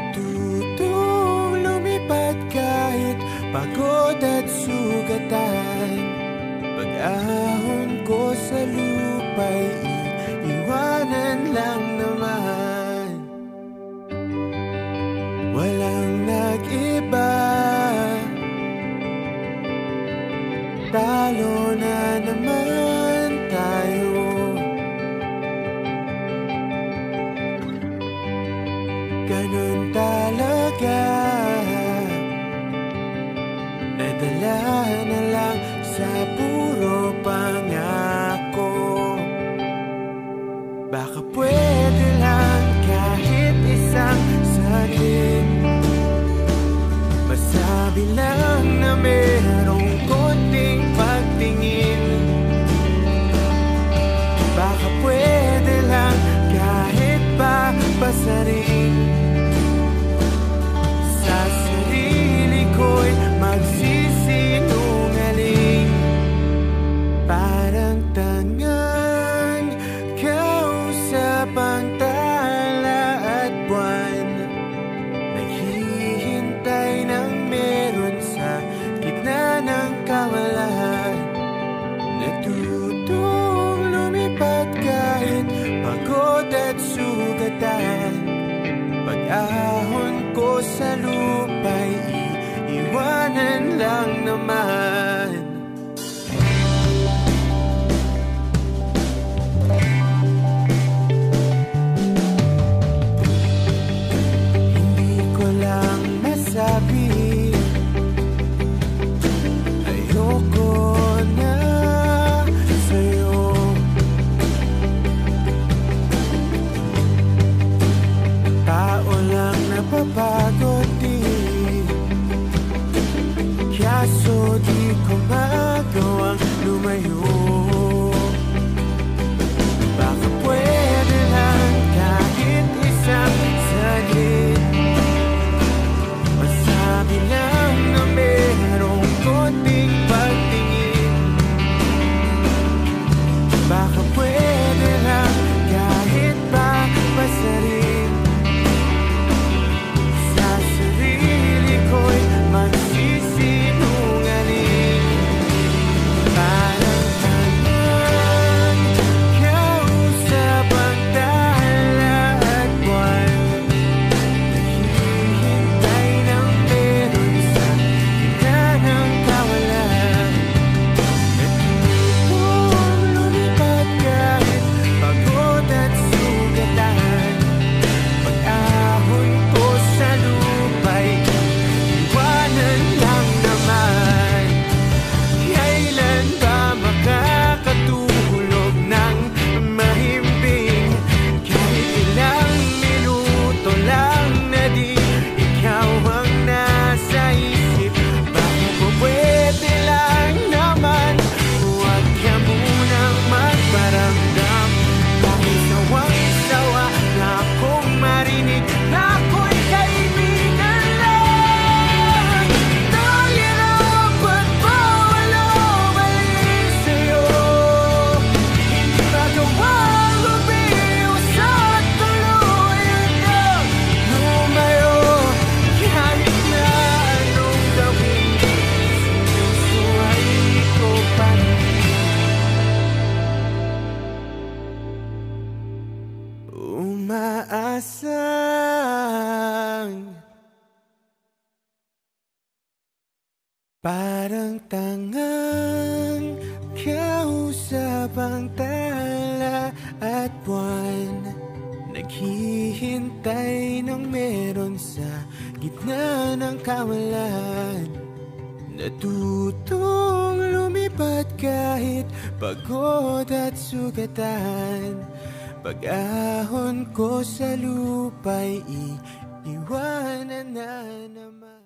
Natutong lumipad kahit pagod at sugatan. Pag-ahon ko sa lupa'y iiwanan lang naman. Walang nag-iba, talo na naman tayo. Ganun talaga, nadala na lang sa puro pangako. Baka pwede lang kahit isang saglit, masabi lang na merong konting pagtingin. Baka pwede lang kahit pa pasarin, sa sarili ko'y magsisinungaling. Parang tangang kausap ang tala at buwan, naghihintay ng meron sa gitna ng kawalan. Natutong lumipad kahit pagod at sugatan. Pag-ahon ko sa lupa'y iiwanan lang naman. Hindi ko lang masabi, ayoko na sa'yo. Tao lang napapagod din, kaso di ko magawang lumayo. Baka pwede lang kahit isang saglit, masabi lang na merong konting pagtingin. Baka pwede lang kahit pa pasarin, sa sarili ko'y magsisinungaling. Parang tangang kausap ang tala at buwan, naghihintay ng meron sa gitna ng kawalan. Natutong lumipad kahit pagod at sugatan. Pag-ahon ko sa lupa'y iwanan lang naman. Kailan ba makakatulog ng mahimbing? Kahit ilang minuto lang na di ikaw ang nasa isip. Baka po pwede lang naman, huwag ka munang magparamdam. Dahil sawang-sawa na akong marinig na ako'y kaibigan lang. Tayo na ang pagpawala mali sa'yo. Hindi magawang lumiwas at tuluyan ka lumayo. Kahit na anong gawin, sinusuway ko pa rin. Umaasang parang tangang kausap ang tala at buwan, naghihintay ng meron sa gitna ng kawalan. Natutong lumipad kahit pagod at sugatan. Pag-ahon ko sa lupa'y iiwanan na naman.